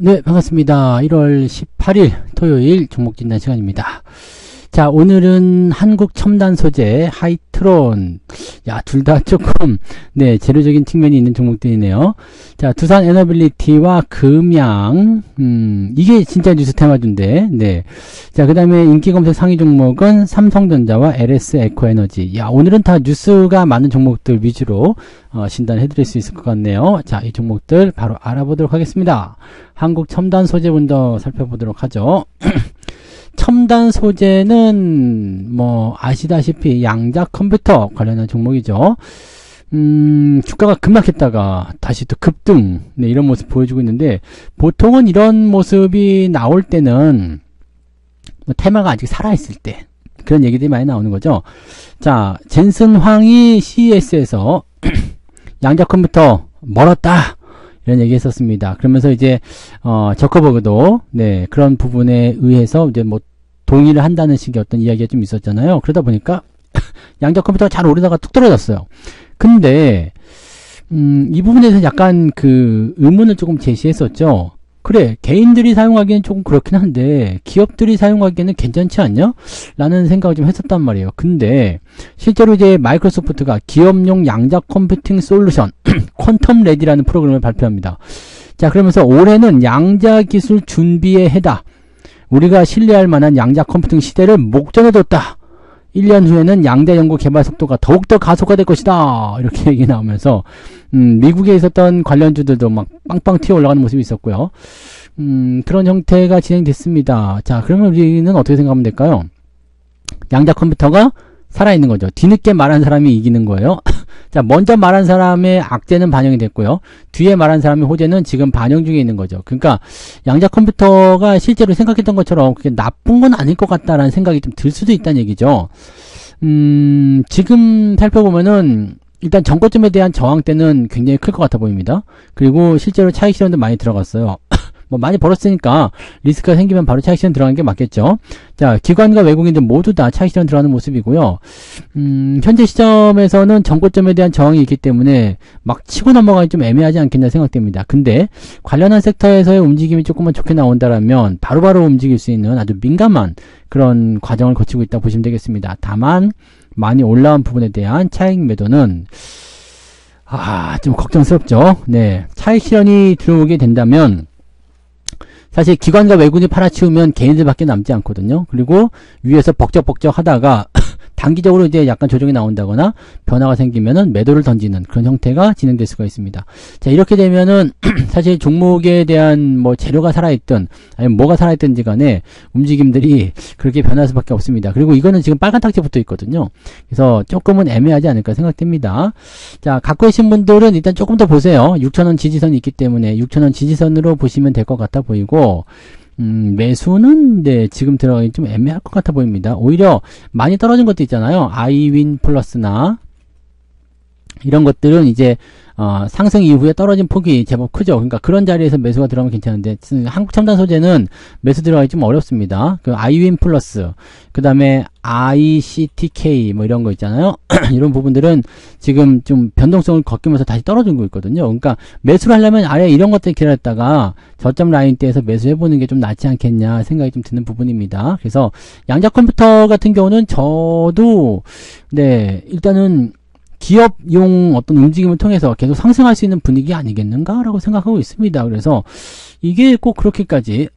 네, 반갑습니다. 1월 18일 토요일 종목 진단 시간입니다. 자, 오늘은 한국 첨단 소재, 하이트론. 야, 둘 다 조금, 네, 재료적인 측면이 있는 종목들이네요. 자, 두산 에너빌리티와 금양. 이게 진짜 뉴스 테마주인데, 네. 자, 그 다음에 인기 검색 상위 종목은 삼성전자와 LS 에코에너지. 야, 오늘은 다 뉴스가 많은 종목들 위주로, 진단해드릴 수 있을 것 같네요. 자, 이 종목들 바로 알아보도록 하겠습니다. 한국 첨단 소재 먼저 살펴보도록 하죠. 첨단 소재는 뭐 아시다시피 양자 컴퓨터 관련한 종목이죠. 주가가 급락했다가 다시 또 급등, 네, 이런 모습 보여주고 있는데, 보통은 이런 모습이 나올 때는 뭐 테마가 아직 살아있을 때 그런 얘기들이 많이 나오는 거죠. 자, 젠슨 황이 CES에서 양자 컴퓨터 멀었다 이런 얘기 했었습니다. 그러면서 이제 저커버그도 네, 그런 부분에 의해서 이제 뭐 동의를 한다는 식의 어떤 이야기가 좀 있었잖아요. 그러다 보니까 양자 컴퓨터가 잘 오르다가 뚝 떨어졌어요. 근데 이 부분에서 약간 그 의문을 조금 제시했었죠. 그래, 개인들이 사용하기에는 조금 그렇긴 한데 기업들이 사용하기에는 괜찮지 않냐? 라는 생각을 좀 했었단 말이에요. 근데 실제로 이제 마이크로소프트가 기업용 양자 컴퓨팅 솔루션 퀀텀 레디라는 프로그램을 발표합니다. 자, 그러면서 올해는 양자 기술 준비의 해다. 우리가 신뢰할 만한 양자 컴퓨팅 시대를 목전에 뒀다. 1년 후에는 양자 연구 개발 속도가 더욱더 가속화될 것이다. 이렇게 얘기 나오면서 미국에 있었던 관련주들도 막 빵빵 튀어 올라가는 모습이 있었고요. 그런 형태가 진행됐습니다. 자, 그러면 우리는 어떻게 생각하면 될까요? 양자 컴퓨터가 살아있는 거죠. 뒤늦게 말한 사람이 이기는 거예요. 자, 먼저 말한 사람의 악재는 반영이 됐고요. 뒤에 말한 사람의 호재는 지금 반영 중에 있는 거죠. 그러니까 양자 컴퓨터가 실제로 생각했던 것처럼 그게 나쁜 건 아닐 것 같다라는 생각이 좀 들 수도 있다는 얘기죠. 지금 살펴보면은 일단 전고점에 대한 저항대는 굉장히 클 것 같아 보입니다. 그리고 실제로 차익 실현도 많이 들어갔어요. 뭐 많이 벌었으니까 리스크가 생기면 바로 차익 실현 들어가는 게 맞겠죠. 자, 기관과 외국인들 모두 다 차익 실현 들어가는 모습이고요. 현재 시점에서는 전고점에 대한 저항이 있기 때문에 막 치고 넘어가기 좀 애매하지 않겠나 생각됩니다. 근데 관련한 섹터에서의 움직임이 조금만 좋게 나온다라면 바로바로 움직일 수 있는 아주 민감한 그런 과정을 거치고 있다 보시면 되겠습니다. 다만 많이 올라온 부분에 대한 차익 매도는 좀 걱정스럽죠. 네, 차익 실현이 들어오게 된다면 사실 기관과 외국인이 팔아치우면 개인들밖에 남지 않거든요. 그리고 위에서 벅적벅적 하다가 단기적으로 이제 약간 조정이 나온다거나 변화가 생기면은 매도를 던지는 그런 형태가 진행될 수가 있습니다. 자, 이렇게 되면은 사실 종목에 대한 뭐 재료가 살아있든 아니면 뭐가 살아있든지 간에 움직임들이 그렇게 변할 수밖에 없습니다. 그리고 이거는 지금 빨간 탁지 붙어 있거든요. 그래서 조금은 애매하지 않을까 생각됩니다. 자, 갖고 계신 분들은 일단 조금 더 보세요. 6,000원 지지선이 있기 때문에 6,000원 지지선으로 보시면 될 것 같아 보이고, 매수는 네, 지금 들어가기 좀 애매할 것 같아 보입니다. 오히려 많이 떨어진 것도 있잖아요. 아이윈 플러스나 이런 것들은 이제 상승 이후에 떨어진 폭이 제법 크죠. 그러니까 그런 자리에서 매수가 들어가면 괜찮은데 한국 첨단 소재는 매수 들어가기 좀 어렵습니다. 그 아이윈 플러스, 그 다음에 ICTK 뭐 이런 거 있잖아요. 이런 부분들은 지금 좀 변동성을 거끼면서 다시 떨어지고 있거든요. 그러니까 매수를 하려면 아래 이런 것들 기다렸다가 저점 라인대에서 매수해보는 게 좀 낫지 않겠냐 생각이 좀 드는 부분입니다. 그래서 양자 컴퓨터 같은 경우는 저도 네, 일단은 기업용 어떤 움직임을 통해서 계속 상승할 수 있는 분위기 아니겠는가라고 생각하고 있습니다. 그래서 이게 꼭 그렇게까지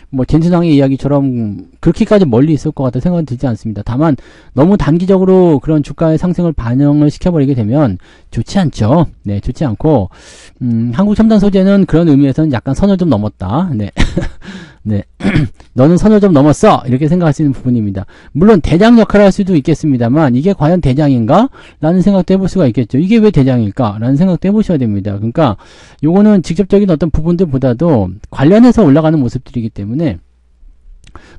뭐 젠슨왕의 이야기처럼 그렇게까지 멀리 있을 것 같다 생각은 들지 않습니다. 다만 너무 단기적으로 그런 주가의 상승을 반영을 시켜버리게 되면 좋지 않죠. 네, 좋지 않고 한국 첨단 소재는 그런 의미에서는 약간 선을 좀 넘었다. 네. 네. 너는 선을 좀 넘었어. 이렇게 생각할 수 있는 부분입니다. 물론 대장 역할을 할 수도 있겠습니다만 이게 과연 대장인가? 라는 생각도 해볼 수가 있겠죠. 이게 왜 대장일까? 라는 생각도 해보셔야 됩니다. 그러니까 요거는 직접적인 어떤 부분들보다도 관련해서 올라가는 모습들이기 때문에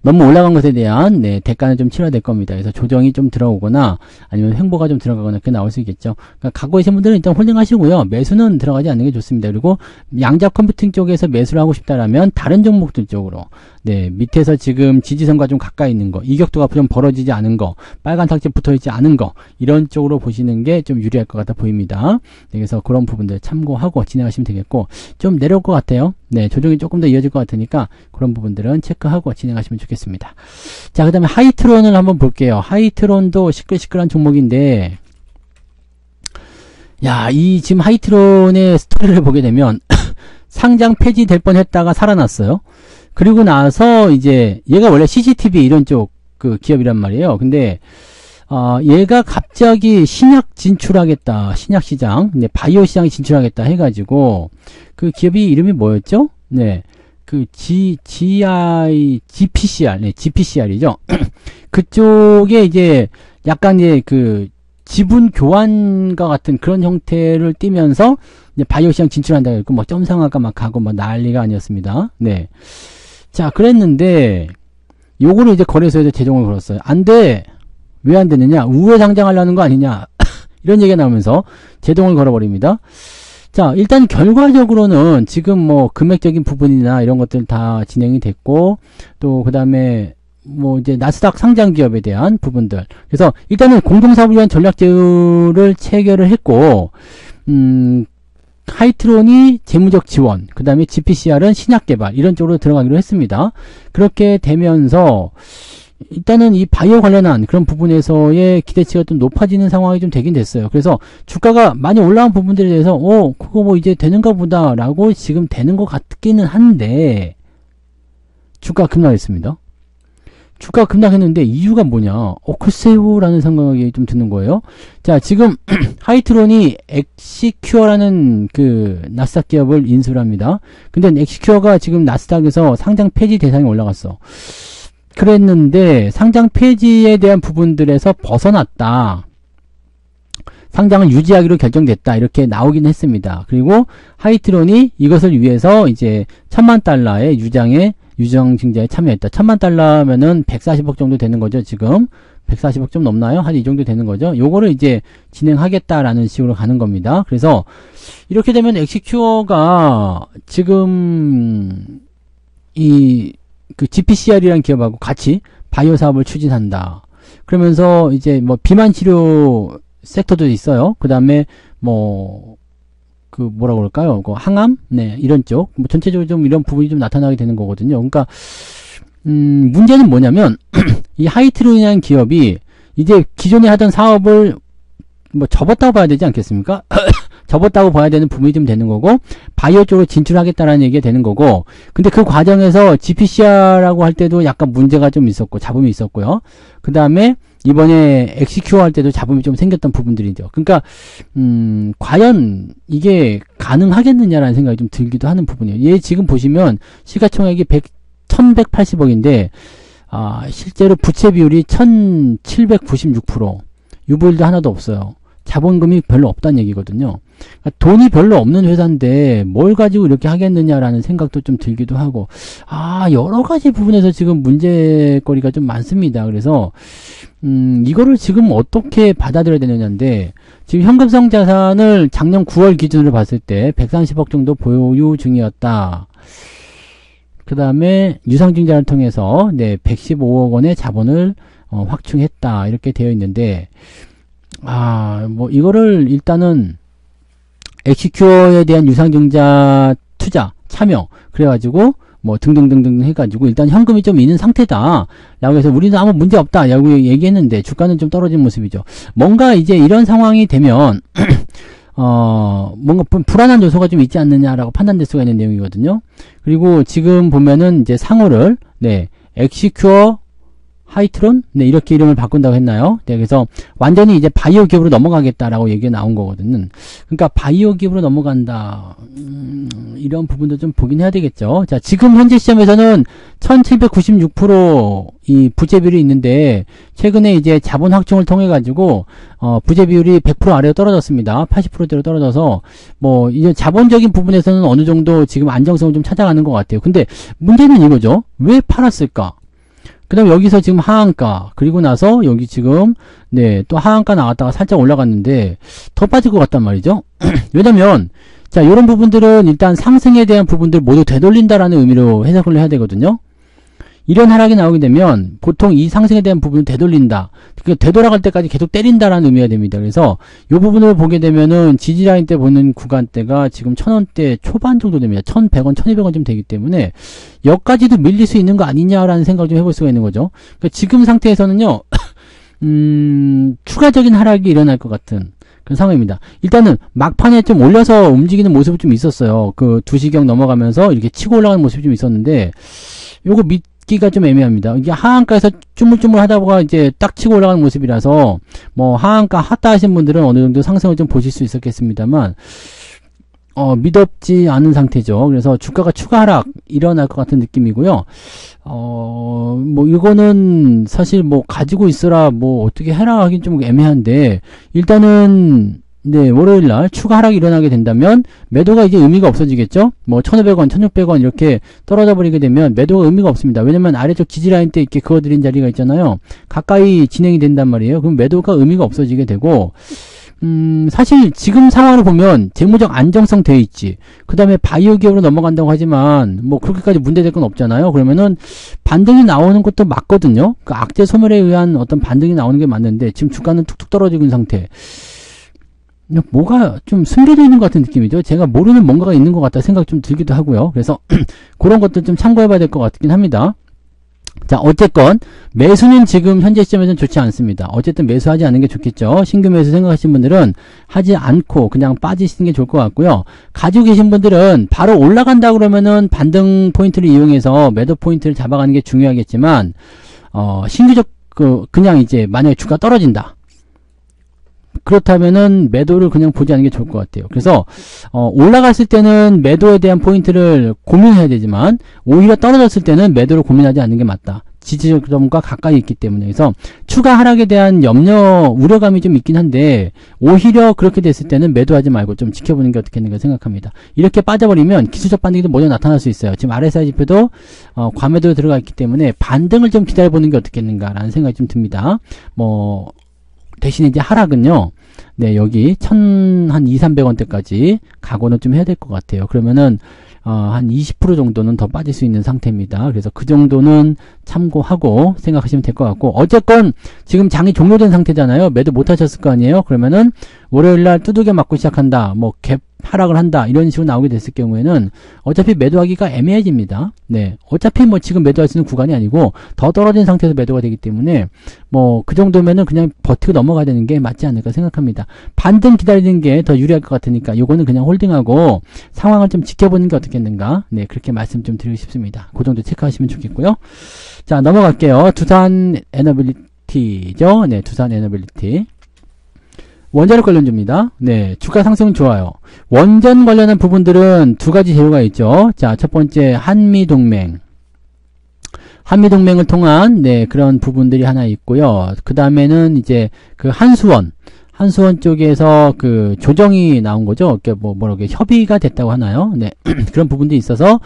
너무 올라간 것에 대한 대가는 좀 치러야 될 겁니다. 그래서 조정이 좀 들어오거나 아니면 횡보가 좀 들어가거나 그렇게 나올 수 있겠죠. 그러니까 갖고 계신 분들은 일단 홀딩 하시고요. 매수는 들어가지 않는 게 좋습니다. 그리고 양자 컴퓨팅 쪽에서 매수를 하고 싶다라면 다른 종목들 쪽으로 밑에서 지금 지지선과 좀 가까이 있는 거, 이격도가 좀 벌어지지 않은 거, 빨간 탁지 붙어있지 않은 거, 이런 쪽으로 보시는 게 좀 유리할 것 같아 보입니다. 그래서 그런 부분들 참고하고 진행하시면 되겠고, 좀 내려올 것 같아요. 조정이 조금 더 이어질 것 같으니까 그런 부분들은 체크하고 진행하시면 좋겠습니다. 자, 그 다음에 하이트론을 한번 볼게요. 하이트론도 시끌시끌한 종목인데, 야, 이 지금 하이트론의 스토리를 보게 되면 상장 폐지될 뻔했다가 살아났어요. 그리고 나서 이제 얘가 원래 CCTV 이런 쪽 그 기업이란 말이에요. 근데 얘가 갑자기 신약 진출하겠다, 신약 시장, 바이오 시장에 진출하겠다 해가지고 그 기업이 이름이 뭐였죠? 그 GPCR, GPCR이죠. 그쪽에 이제 약간 이제 그 지분 교환과 같은 그런 형태를 띠면서 이제 바이오 시장 진출한다 그랬고 뭐 점상화가 막 가고 뭐 난리가 아니었습니다. 자, 그랬는데 요거를 이제 거래소에서 재정을 걸었어요. 안 돼. 왜 안 되느냐? 우회 상장하려는 거 아니냐? 이런 얘기가 나오면서 제동을 걸어버립니다. 자, 일단 결과적으로는 지금 뭐 금액적인 부분이나 이런 것들 다 진행이 됐고, 또 그 다음에 뭐 이제 나스닥 상장 기업에 대한 부분들. 그래서 일단은 공동사업을 위한 전략 제휴를 체결을 했고, 하이트론이 재무적 지원, 그 다음에 GPCR은 신약 개발, 이런 쪽으로 들어가기로 했습니다. 그렇게 되면서, 일단은 이 바이오 관련한 그런 부분에서의 기대치가 좀 높아지는 상황이 좀 되긴 됐어요. 그래서 주가가 많이 올라온 부분들에 대해서, 그거 뭐 이제 되는가 보다, 라고 지금 되는 것 같기는 한데, 주가 급락했습니다. 주가 급락했는데 이유가 뭐냐? 글쎄요 라는 생각이 좀 드는 거예요. 자, 지금 하이트론이 엑시큐어라는 그 나스닥 기업을 인수를 합니다. 근데 엑시큐어가 지금 나스닥에서 상장 폐지 대상에 올라갔어. 그랬는데 상장 폐지에 대한 부분들에서 벗어났다. 상장을 유지하기로 결정됐다. 이렇게 나오긴 했습니다. 그리고 하이트론이 이것을 위해서 이제 $10,000,000의 유정 증자에 참여했다. $10,000,000면은 140억 정도 되는 거죠, 지금. 140억 좀 넘나요? 한 이 정도 되는 거죠. 요거를 이제 진행하겠다라는 식으로 가는 겁니다. 그래서 이렇게 되면 엑시큐어가 지금 그 GPCR이라는 기업하고 같이 바이오 사업을 추진한다. 그러면서 이제 뭐 비만 치료 섹터도 있어요. 그 다음에 뭐라고 그럴까요? 항암? 이런 쪽. 뭐 전체적으로 좀 이런 부분이 좀 나타나게 되는 거거든요. 그러니까, 문제는 뭐냐면, 이 하이트론이라는 기업이 이제 기존에 하던 사업을 뭐 접었다고 봐야 되지 않겠습니까? 접었다고 봐야 되는 부분이 좀 되는 거고, 바이오 쪽으로 진출하겠다라는 얘기가 되는 거고, 근데 그 과정에서 GPCR라고 할 때도 약간 문제가 좀 있었고, 잡음이 있었고요. 그 다음에, 이번에 엑시큐어 할 때도 잡음이 좀 생겼던 부분들이죠. 그러니까 과연 이게 가능하겠느냐라는 생각이 좀 들기도 하는 부분이에요. 얘 지금 보시면 시가총액이 1180억인데 실제로 부채 비율이 1796%, 유보율도 하나도 없어요. 자본금이 별로 없다는 얘기거든요. 그러니까 돈이 별로 없는 회사인데 뭘 가지고 이렇게 하겠느냐라는 생각도 좀 들기도 하고, 여러 가지 부분에서 지금 문제거리가 좀 많습니다. 그래서 이거를 지금 어떻게 받아들여야 되느냐인데, 지금 현금성 자산을 작년 9월 기준으로 봤을 때 130억 정도 보유 중이었다. 그 다음에 유상증자를 통해서 115억 원의 자본을 확충했다. 이렇게 되어 있는데, 뭐 이거를 일단은 엑시큐어에 대한 유상증자 투자 참여 그래가지고 뭐 등등등등 해가지고 일단 현금이 좀 있는 상태다 라고 해서 우리는 아무 문제 없다 라고 얘기했는데 주가는 좀 떨어진 모습이죠. 뭔가 이제 이런 상황이 되면 뭔가 불안한 요소가 좀 있지 않느냐라고 판단될 수가 있는 내용이거든요. 그리고 지금 보면은 이제 상호를 엑시큐어 하이트론? 이렇게 이름을 바꾼다고 했나요? 그래서 완전히 이제 바이오 기업으로 넘어가겠다라고 얘기가 나온 거거든요. 그러니까 바이오 기업으로 넘어간다. 이런 부분도 좀 보긴 해야 되겠죠. 자, 지금 현재 시점에서는 1796% 이 부채 비율이 있는데, 최근에 이제 자본 확충을 통해 가지고, 부채 비율이 100% 아래로 떨어졌습니다. 80%대로 떨어져서, 뭐, 이제 자본적인 부분에서는 어느 정도 지금 안정성을 좀 찾아가는 것 같아요. 근데 문제는 이거죠. 왜 팔았을까? 그 다음에 여기서 지금 하한가, 그리고 나서 여기 지금, 네, 또 하한가 나왔다가 살짝 올라갔는데, 더 빠질 것 같단 말이죠. 왜냐면, 자, 요런 부분들은 일단 상승에 대한 부분들 모두 되돌린다라는 의미로 해석을 해야 되거든요. 이런 하락이 나오게 되면 보통 이 상승에 대한 부분을 되돌린다. 되돌아갈 때까지 계속 때린다라는 의미가 됩니다. 그래서 이 부분을 보게 되면은 지지라인 때 보는 구간대가 지금 1000원대 초반 정도 됩니다. 1100원, 1200원 좀 되기 때문에 여기까지도 밀릴 수 있는 거 아니냐라는 생각을 좀 해볼 수가 있는 거죠. 그러니까 지금 상태에서는요, 추가적인 하락이 일어날 것 같은 그런 상황입니다. 일단은 막판에 좀 올려서 움직이는 모습이 좀 있었어요. 그 2시경 넘어가면서 이렇게 치고 올라가는 모습이 좀 있었는데, 요거 믿기가 좀 애매합니다. 이게 하한가에서 쭈물쭈물 하다 보가 이제 딱 치고 올라가는 모습이라서, 뭐 하한가 핫다 하신 분들은 어느 정도 상승을 좀 보실 수 있었겠습니다만, 믿었지 않은 상태죠. 그래서 주가가 추가 하락 일어날 것 같은 느낌이고요. 뭐 이거는 사실 뭐 가지고 있어라 뭐 어떻게 해라 하긴 좀 애매한데, 일단은 네, 월요일날 추가 하락이 일어나게 된다면 매도가 이제 의미가 없어지겠죠. 뭐 1500원, 1600원 이렇게 떨어져 버리게 되면 매도가 의미가 없습니다. 왜냐면 아래쪽 지지라인 때 이렇게 그어드린 자리가 있잖아요. 가까이 진행이 된단 말이에요. 그럼 매도가 의미가 없어지게 되고, 사실 지금 상황을 보면 재무적 안정성 돼 있지. 그 다음에 바이오 기업으로 넘어간다고 하지만 뭐 그렇게까지 문제될 건 없잖아요. 그러면은 반등이 나오는 것도 맞거든요. 그 악재 소멸에 의한 어떤 반등이 나오는 게 맞는데 지금 주가는 툭툭 떨어지고 있는 상태. 뭐가 좀 숨겨져 있는 것 같은 느낌이죠. 제가 모르는 뭔가가 있는 것 같다 생각 좀 들기도 하고요. 그래서 그런 것들 좀 참고해 봐야 될 것 같긴 합니다. 자, 어쨌건 매수는 지금 현재 시점에서는 좋지 않습니다. 어쨌든 매수하지 않는 게 좋겠죠. 신규 매수 생각하시는 분들은 하지 않고 그냥 빠지시는 게 좋을 것 같고요. 가지고 계신 분들은 바로 올라간다 그러면은 반등 포인트를 이용해서 매도 포인트를 잡아가는 게 중요하겠지만, 신규적 그냥 이제 만약에 주가 떨어진다, 그렇다면은 매도를 그냥 보지 않는 게 좋을 것 같아요. 그래서 올라갔을 때는 매도에 대한 포인트를 고민해야 되지만, 오히려 떨어졌을 때는 매도를 고민하지 않는 게 맞다. 지지점과 가까이 있기 때문에. 그래서 추가 하락에 대한 염려, 우려감이 좀 있긴 한데, 오히려 그렇게 됐을 때는 매도하지 말고 좀 지켜보는 게 어떻겠는가 생각합니다. 이렇게 빠져버리면 기술적 반등도 먼저 나타날 수 있어요. 지금 RSI 지표도 과매도로 들어가 있기 때문에 반등을 좀 기다려보는 게 어떻겠는가라는 생각이 좀 듭니다. 뭐 대신에 이제 하락은요, 네, 여기 한 200~300원대까지 각오는 좀 해야 될 것 같아요. 그러면은 한 20% 정도는 더 빠질 수 있는 상태입니다. 그래서 그 정도는 참고하고 생각하시면 될 것 같고, 어쨌건 지금 장이 종료된 상태잖아요. 매도 못 하셨을 거 아니에요. 그러면은 월요일날 두들겨 맞고 시작한다, 뭐 갭 하락을 한다, 이런 식으로 나오게 됐을 경우에는 어차피 매도하기가 애매해집니다. 네, 어차피 뭐 지금 매도할 수 있는 구간이 아니고 더 떨어진 상태에서 매도가 되기 때문에 뭐 그 정도면은 그냥 버티고 넘어가야 되는 게 맞지 않을까 생각합니다. 반등 기다리는 게 더 유리할 것 같으니까 요거는 그냥 홀딩하고 상황을 좀 지켜보는 게 어떻겠는가, 네, 그렇게 말씀 좀 드리고 싶습니다. 그 정도 체크하시면 좋겠고요. 자, 넘어갈게요. 두산 에너빌리티죠. 네, 두산 에너빌리티. 원자력 관련주입니다. 네, 주가 상승 좋아요. 원전 관련한 부분들은 두 가지 재료가 있죠. 자, 첫 번째 한미동맹. 한미동맹을 통한 네, 그런 부분들이 하나 있고요. 그 다음에는 이제 그 한수원 쪽에서 그 조정이 나온 거죠. 뭐라고 협의가 됐다고 하나요? 네. 그런 부분도 있어서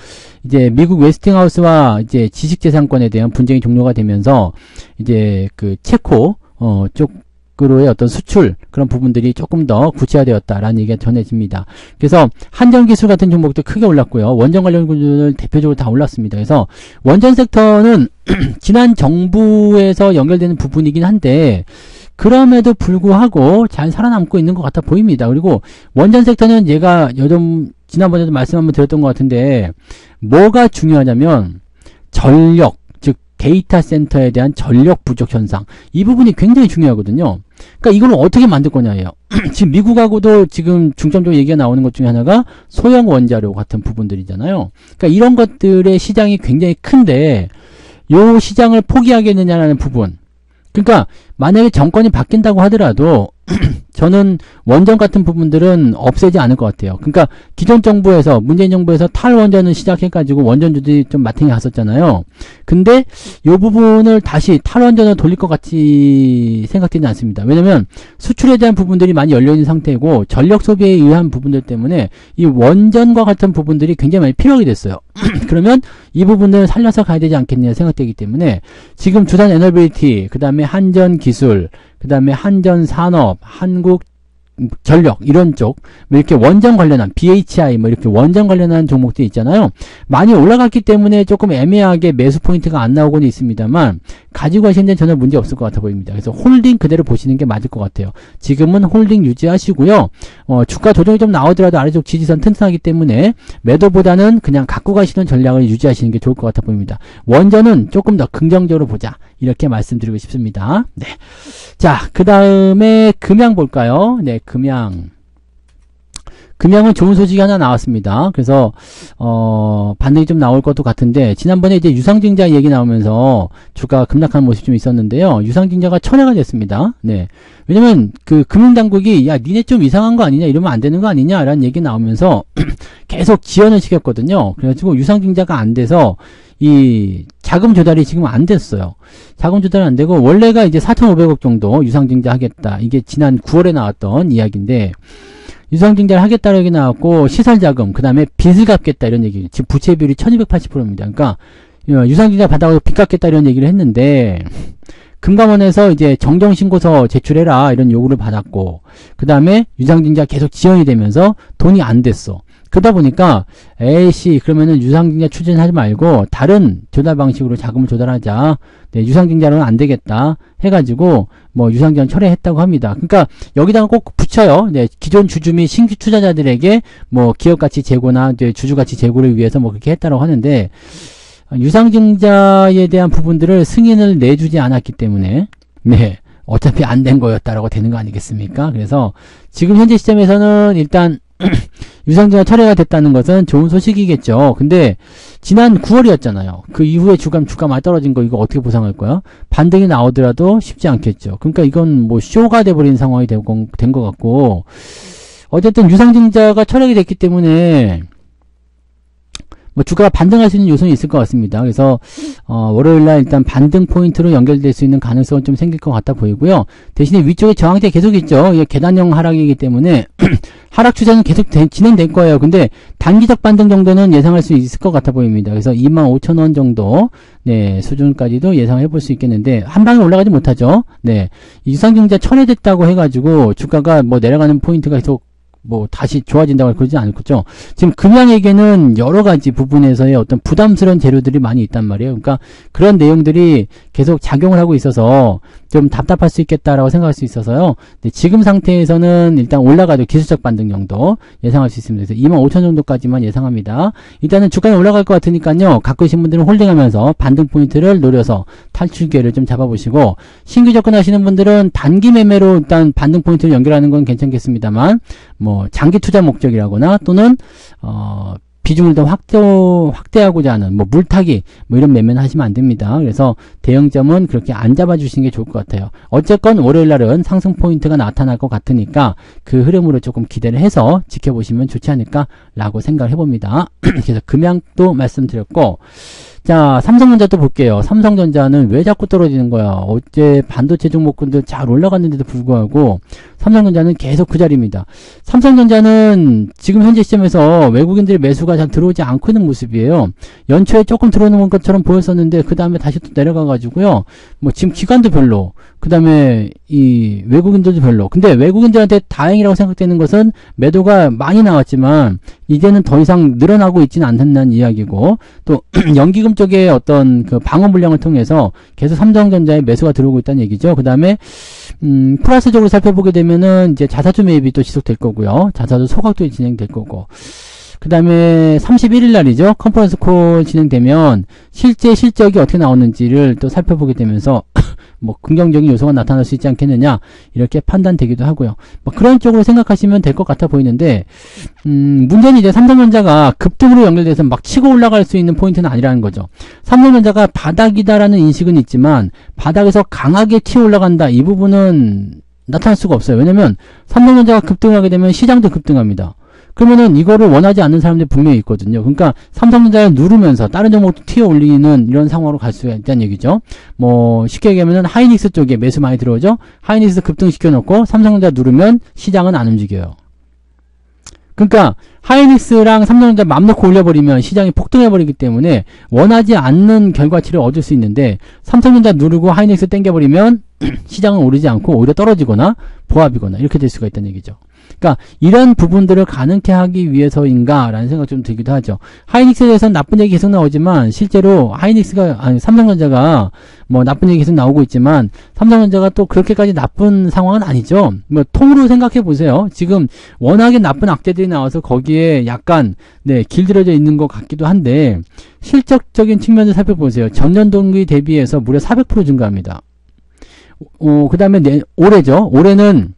이제 미국 웨스팅하우스와 이제 지식재산권에 대한 분쟁이 종료가 되면서 이제 그 체코 쪽으로의 어떤 수출 그런 부분들이 조금 더 구체화되었다라는 얘기가 전해집니다. 그래서 한전기술 같은 종목도 크게 올랐고요. 원전 관련 구조들 대표적으로 다 올랐습니다. 그래서 원전 섹터는 지난 정부에서 연결되는 부분이긴 한데, 그럼에도 불구하고 잘 살아남고 있는 것 같아 보입니다. 그리고 원전 섹터는 얘가 지난번에도 말씀 한번 드렸던 것 같은데, 뭐가 중요하냐면 전력, 즉 데이터 센터에 대한 전력 부족 현상, 이 부분이 굉장히 중요하거든요. 그러니까 이걸 어떻게 만들 거냐예요. 지금 미국하고도 지금 중점적으로 얘기가 나오는 것 중에 하나가 소형 원자로 같은 부분들이잖아요. 그러니까 이런 것들의 시장이 굉장히 큰데 요 시장을 포기하겠느냐라는 부분. 그러니까 만약에 정권이 바뀐다고 하더라도 저는 원전 같은 부분들은 없애지 않을 것 같아요. 그러니까 기존 정부에서 문재인 정부에서 탈원전을 시작해가지고 원전주들이 좀 마탱이 갔었잖아요. 근데 이 부분을 다시 탈원전을 돌릴 것 같이 생각되지 않습니다. 왜냐면 수출에 대한 부분들이 많이 열려있는 상태이고 전력 소비에 의한 부분들 때문에 이 원전과 같은 부분들이 굉장히 많이 필요하게 됐어요. 그러면 이 부분을 살려서 가야 되지 않겠냐 생각되기 때문에 지금 두산 에너빌리티, 그 다음에 한전기술, 그 다음에 한전산업, 한국전력 이런 쪽 이렇게 원전 관련한 BHI 뭐 이렇게 원전 관련한 종목들이 있잖아요. 많이 올라갔기 때문에 조금 애매하게 매수 포인트가 안 나오고는 있습니다만 가지고 가시는 데는 전혀 문제 없을 것 같아 보입니다. 그래서 홀딩 그대로 보시는 게 맞을 것 같아요. 지금은 홀딩 유지하시고요. 주가 조정이 좀 나오더라도 아래쪽 지지선 튼튼하기 때문에 매도보다는 그냥 갖고 가시는 전략을 유지하시는 게 좋을 것 같아 보입니다. 원전은 조금 더 긍정적으로 보자 이렇게 말씀드리고 싶습니다. 네. 자, 그 다음에 금양 볼까요? 네, 금양은 좋은 소식이 하나 나왔습니다. 그래서 반등이 좀 나올 것도 같은데 지난번에 이제 유상증자 얘기 나오면서 주가 급락하는 모습이 좀 있었는데요. 유상증자가 철회가 됐습니다. 네. 왜냐면 그 금융당국이 야 니네 좀 이상한 거 아니냐 이러면 안 되는 거 아니냐 라는 얘기 나오면서 계속 지연을 시켰거든요. 그래가지고 유상증자가 안 돼서 이 자금 조달이 지금 안 됐어요. 자금 조달이 안 되고 원래가 이제 4,500억 정도 유상증자 하겠다. 이게 지난 9월에 나왔던 이야기인데 유상증자를 하겠다는 얘기 나왔고 시설자금 그 다음에 빚을 갚겠다 이런 얘기. 지금 부채 비율이 1280%입니다. 그러니까 유상증자 받아서 빚 갚겠다 이런 얘기를 했는데 금감원에서 이제 정정신고서 제출해라 이런 요구를 받았고 그 다음에 유상증자 계속 지연이 되면서 돈이 안 됐어. 그러다 보니까 에이씨 그러면은 유상증자 추진하지 말고 다른 조달 방식으로 자금을 조달하자. 네, 유상증자로는 안 되겠다 해가지고 뭐 유상증자 철회했다고 합니다. 그러니까 여기다가 꼭 붙여요. 네, 기존 주주 및 신규 투자자들에게 뭐 기업가치 제고나 이제 주주가치 제고를 위해서 뭐 그렇게 했다고 하는데 유상증자에 대한 부분들을 승인을 내주지 않았기 때문에 네. 어차피 안 된 거였다라고 되는 거 아니겠습니까? 그래서 지금 현재 시점에서는 일단 유상증자 철회가 됐다는 것은 좋은 소식이겠죠. 근데 지난 9월이었잖아요. 그 이후에 주가 많이 떨어진 거 이거 어떻게 보상할 거야? 반등이 나오더라도 쉽지 않겠죠. 그러니까 이건 뭐 쇼가 돼버린 상황이 된 것 같고 어쨌든 유상증자가 철회가 됐기 때문에 뭐 주가가 반등할 수 있는 요소는 있을 것 같습니다. 그래서 월요일날 일단 반등 포인트로 연결될 수 있는 가능성은 좀 생길 것 같아 보이고요. 대신에 위쪽에 저항대 계속 있죠. 이게 계단형 하락이기 때문에 하락 추세는 계속 진행될 거예요. 근데 단기적 반등 정도는 예상할 수 있을 것 같아 보입니다. 그래서 25,000원 정도 네 수준까지도 예상해 볼 수 있겠는데 한 방에 올라가지 못하죠. 네, 유상증자 철회됐다고 해가지고 주가가 뭐 내려가는 포인트가 계속 뭐 다시 좋아진다고 그러지 않겠죠. 지금 금양에게는 여러 가지 부분에서의 어떤 부담스러운 재료들이 많이 있단 말이에요. 그러니까 그런 내용들이 계속 작용을 하고 있어서 좀 답답할 수 있겠다라고 생각할 수 있어서요. 근데 지금 상태에서는 일단 올라가도 기술적 반등 정도 예상할 수 있습니다. 그래서 25,000 정도까지만 예상합니다. 일단은 주가는 올라갈 것 같으니까요. 갖고 계신 분들은 홀딩하면서 반등 포인트를 노려서 탈출 기회를 좀 잡아보시고 신규 접근하시는 분들은 단기 매매로 일단 반등 포인트를 연결하는 건 괜찮겠습니다만 뭐 장기 투자 목적이라거나 또는 비중을 더 확대하고자 하는 뭐 물타기 뭐 이런 매매는 하시면 안 됩니다. 그래서 대형점은 그렇게 안 잡아주시는 게 좋을 것 같아요. 어쨌건 월요일날은 상승 포인트가 나타날 것 같으니까 그 흐름으로 조금 기대를 해서 지켜보시면 좋지 않을까라고 생각을 해봅니다. 그래서 금양도 말씀드렸고 자, 삼성전자도 볼게요. 삼성전자는 왜 자꾸 떨어지는 거야? 어제 반도체 종목군들 잘 올라갔는데도 불구하고 삼성전자는 계속 그 자리입니다. 삼성전자는 지금 현재 시점에서 외국인들의 매수가 잘 들어오지 않고 있는 모습이에요. 연초에 조금 들어오는 것처럼 보였었는데 그 다음에 다시 또 내려가가지고요. 뭐 지금 기관도 별로, 그 다음에 이 외국인들도 별로. 근데 외국인들한테 다행이라고 생각되는 것은 매도가 많이 나왔지만 이제는 더 이상 늘어나고 있지는 않는다는 이야기고 또 연기금 쪽에 어떤 그 방어 물량을 통해서 계속 삼성전자에 매수가 들어오고 있다는 얘기죠. 그 다음에 플러스적으로 살펴보게 되면은 이제 자사주 매입이 또 지속될 거고요. 자사주 소각도 진행될 거고. 그 다음에 31일 날이죠. 컨퍼런스 콜 진행되면 실제 실적이 어떻게 나오는지를 또 살펴보게 되면서 뭐 긍정적인 요소가 나타날 수 있지 않겠느냐 이렇게 판단되기도 하고요. 뭐 그런 쪽으로 생각하시면 될 것 같아 보이는데 문제는 이제 삼성전자가 급등으로 연결돼서 막 치고 올라갈 수 있는 포인트는 아니라는 거죠. 삼성전자가 바닥이다라는 인식은 있지만 바닥에서 강하게 튀어 올라간다 이 부분은 나타날 수가 없어요. 왜냐면 삼성전자가 급등하게 되면 시장도 급등합니다. 그러면은 이거를 원하지 않는 사람들이 분명히 있거든요. 그러니까 삼성전자를 누르면서 다른 종목도 튀어 올리는 이런 상황으로 갈 수가 있다는 얘기죠. 뭐 쉽게 얘기하면은 하이닉스 쪽에 매수 많이 들어오죠. 하이닉스 급등시켜 놓고 삼성전자 누르면 시장은 안 움직여요. 그러니까 하이닉스랑 삼성전자 맘 놓고 올려버리면 시장이 폭등해버리기 때문에 원하지 않는 결과치를 얻을 수 있는데, 삼성전자 누르고 하이닉스 땡겨버리면 시장은 오르지 않고 오히려 떨어지거나 보합이거나 이렇게 될 수가 있다는 얘기죠. 그러니까 이런 부분들을 가능케 하기 위해서인가 라는 생각 좀 들기도 하죠. 하이닉스에 대해서는 나쁜 얘기 계속 나오지만 실제로 삼성전자가 뭐 나쁜 얘기 계속 나오고 있지만 삼성전자가 또 그렇게까지 나쁜 상황은 아니죠. 뭐 통으로 생각해 보세요. 지금 워낙에 나쁜 악재들이 나와서 거기에 약간 길들여져 있는 것 같기도 한데, 실적적인 측면을 살펴보세요. 전년 동기 대비해서 무려 400% 증가합니다. 그 다음에 올해죠. 올해는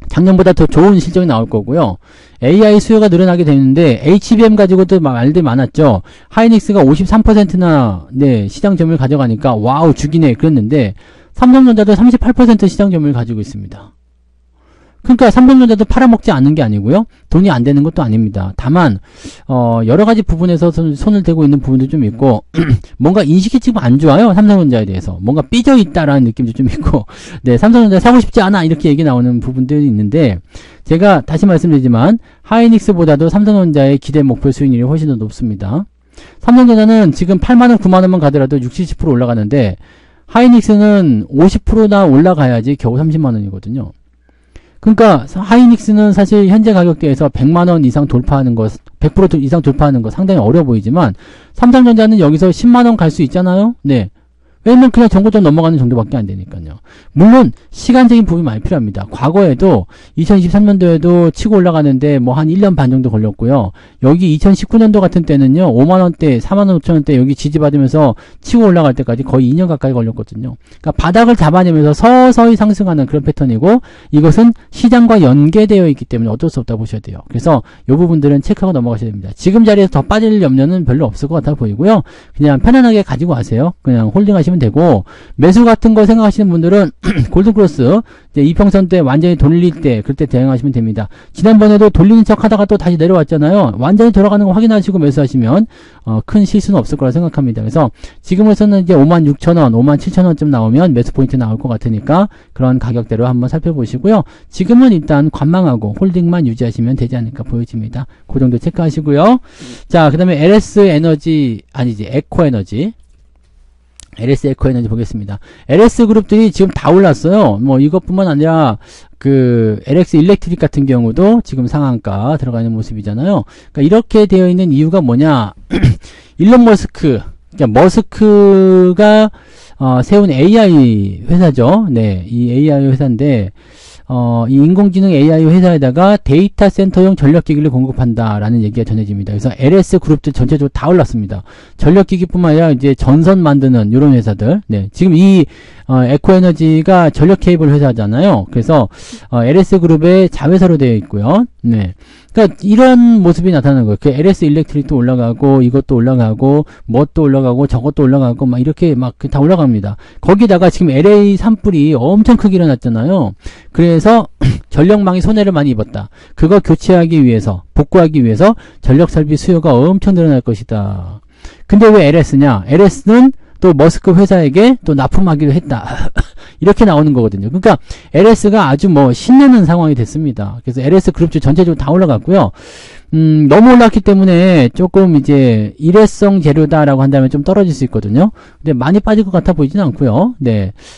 작년보다 더 좋은 실적이 나올 거고요. AI 수요가 늘어나게 되는데 HBM 가지고도 말들이 많았죠. 하이닉스가 53%나 시장 점유율 가져가니까 와우 죽이네 그랬는데, 삼성전자도 38% 시장 점유율 가지고 있습니다. 그러니까 삼성전자도 팔아먹지 않는 게 아니고요. 돈이 안 되는 것도 아닙니다. 다만 여러 가지 부분에서 손을 대고 있는 부분도 좀 있고 뭔가 인식이 지금 안 좋아요. 삼성전자에 대해서 뭔가 삐져 있다라는 느낌도 좀 있고, 삼성전자 사고 싶지 않아 이렇게 얘기 나오는 부분들이 있는데, 제가 다시 말씀드리지만 하이닉스보다도 삼성전자의 기대 목표 수익률이 훨씬 더 높습니다. 삼성전자는 지금 8만원 9만원만 가더라도 60~70% 올라가는데, 하이닉스는 50%나 올라가야지 겨우 30만원이거든요. 그러니까 하이닉스는 사실 현재 가격대에서 100만원 이상 돌파하는 거, 100% 이상 돌파하는 거 상당히 어려 보이지만, 삼성전자는 여기서 10만원 갈 수 있잖아요. 왜냐면 그냥 정고점 넘어가는 정도밖에 안 되니까요. 물론 시간적인 부분이 많이 필요합니다. 과거에도 2023년도에도 치고 올라가는데 뭐 한 1년 반 정도 걸렸고요. 여기 2019년도 같은 때는요, 5만원대 4만 5천원대 여기 지지받으면서 치고 올라갈 때까지 거의 2년 가까이 걸렸거든요. 그러니까 바닥을 잡아내면서 서서히 상승하는 그런 패턴이고, 이것은 시장과 연계되어 있기 때문에 어쩔 수 없다고 보셔야 돼요. 그래서 이 부분들은 체크하고 넘어가셔야 됩니다. 지금 자리에서 더 빠질 염려는 별로 없을 것 같아 보이고요. 그냥 편안하게 가지고 가세요. 그냥 홀딩하시면 되고, 매수 같은 거 생각하시는 분들은 골든크로스 이제 이평선 때 완전히 돌릴 때 그때 대응하시면 됩니다. 지난번에도 돌리는 척 하다가 또 다시 내려왔잖아요. 완전히 돌아가는 거 확인하시고 매수하시면 큰 실수는 없을 거라 생각합니다. 그래서 지금으로서는 이제 56,000원, 57,000원쯤 나오면 매수 포인트 나올 것 같으니까 그런 가격대로 한번 살펴보시고요. 지금은 일단 관망하고 홀딩만 유지하시면 되지 않을까 보여집니다. 그 정도 체크하시고요. 자, 그 다음에 에코에너지 LS 에코에너지 보겠습니다. LS 그룹들이 지금 다 올랐어요. 뭐 이것뿐만 아니라 LX 일렉트릭 같은 경우도 지금 상한가 들어가는 모습이잖아요. 그러니까 이렇게 되어 있는 이유가 뭐냐? 일론 머스크가 세운 AI 회사죠. 이 AI 회사인데, 이 인공지능 AI 회사에다가 데이터 센터용 전력기기를 공급한다라는 얘기가 전해집니다. 그래서 LS 그룹들 전체적으로 다 올랐습니다. 전력기기뿐만 아니라 이제 전선 만드는 이런 회사들. 지금 이 에코에너지가 전력 케이블 회사잖아요. 그래서 LS 그룹의 자회사로 되어 있고요. 그러니까 이런 모습이 나타나는 거예요. LS 일렉트릭도 올라가고, 이것도 올라가고, 뭣도 올라가고, 저것도 올라가고, 막 이렇게 막 다 올라갑니다. 거기다가 지금 LA 산불이 엄청 크게 일어났잖아요. 그래서 전력망이 손해를 많이 입었다. 그거 교체하기 위해서, 복구하기 위해서 전력 설비 수요가 엄청 늘어날 것이다. 근데 왜 LS냐? LS는 또 머스크 회사에게 또 납품하기로 했다. 이렇게 나오는 거거든요. 그러니까 LS가 아주 신나는 상황이 됐습니다. 그래서 LS 그룹주 전체적으로 다 올라갔고요. 너무 올랐기 때문에 조금 이제 일회성 재료다라고 한다면 좀 떨어질 수 있거든요. 근데 많이 빠질 것 같아 보이지는 않고요.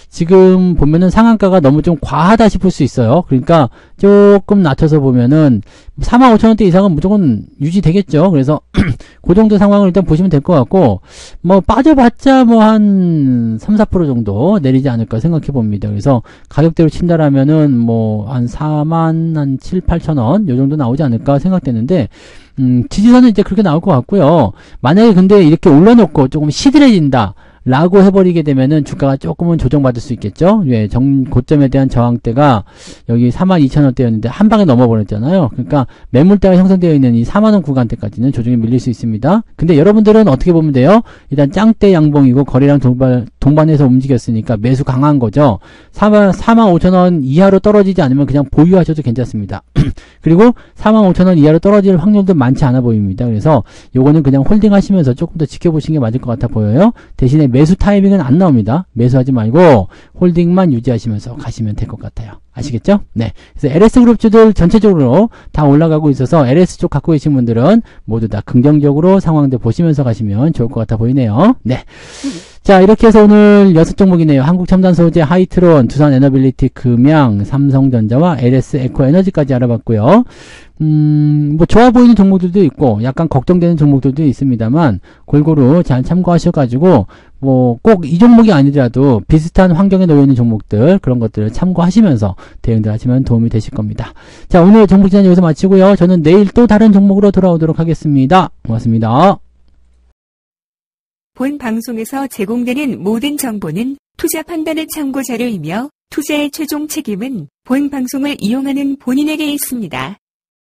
지금 보면은 상한가가 너무 좀 과하다 싶을 수 있어요. 그러니까 조금 낮춰서 보면은 45,000원대 이상은 무조건 유지되겠죠. 그래서 그 정도 상황을 일단 보시면 될 것 같고, 빠져봤자 한 3~4% 정도 내리지 않을까 생각해 봅니다. 그래서 가격대로 친다라면은 한 47,000~8,000원 요 정도 나오지 않을까 생각되는데, 지지선은 이제 그렇게 나올 것 같고요. 만약에 근데 이렇게 올려놓고 조금 시들해진다 라고 해버리게 되면은 주가가 조금은 조정받을 수 있겠죠. 예, 고점에 대한 저항대가 여기 42,000원대였는데 한 방에 넘어버렸잖아요. 그러니까 매물대가 형성되어 있는 이 4만원 구간대까지는 조정이 밀릴 수 있습니다. 근데 여러분들은 어떻게 보면 돼요? 일단 짱대 양봉이고 거래량 동반해서 움직였으니까 매수 강한 거죠. 45,000원 이하로 떨어지지 않으면 그냥 보유하셔도 괜찮습니다. 그리고 45,000원 이하로 떨어질 확률도 많지 않아 보입니다. 그래서 요거는 그냥 홀딩 하시면서 조금 더 지켜보시는 게 맞을 것 같아 보여요. 대신에 매수 타이밍은 안 나옵니다. 매수하지 말고 홀딩만 유지하시면서 가시면 될 것 같아요. 아시겠죠? 네. 그래서 LS그룹주들 전체적으로 다 올라가고 있어서 LS 쪽 갖고 계신 분들은 모두 다 긍정적으로 상황들 보시면서 가시면 좋을 것 같아 보이네요. 네. 자, 이렇게 해서 오늘 6종목이네요. 한국첨단소재, 하이트론, 두산에너빌리티, 금양, 삼성전자와 LS 에코에너지까지 알아봤고요. 뭐 좋아 보이는 종목들도 있고 약간 걱정되는 종목들도 있습니다만 골고루 잘 참고하셔가지고 뭐 꼭 이 종목이 아니더라도 비슷한 환경에 놓여있는 종목들 그런 것들을 참고하시면서 대응들 하시면 도움이 되실 겁니다. 자, 오늘 정보 진단 여기서 마치고요. 저는 내일 또 다른 종목으로 돌아오도록 하겠습니다. 고맙습니다. 본 방송에서 제공되는 모든 정보는 투자 판단의 참고 자료이며 투자의 최종 책임은 본 방송을 이용하는 본인에게 있습니다.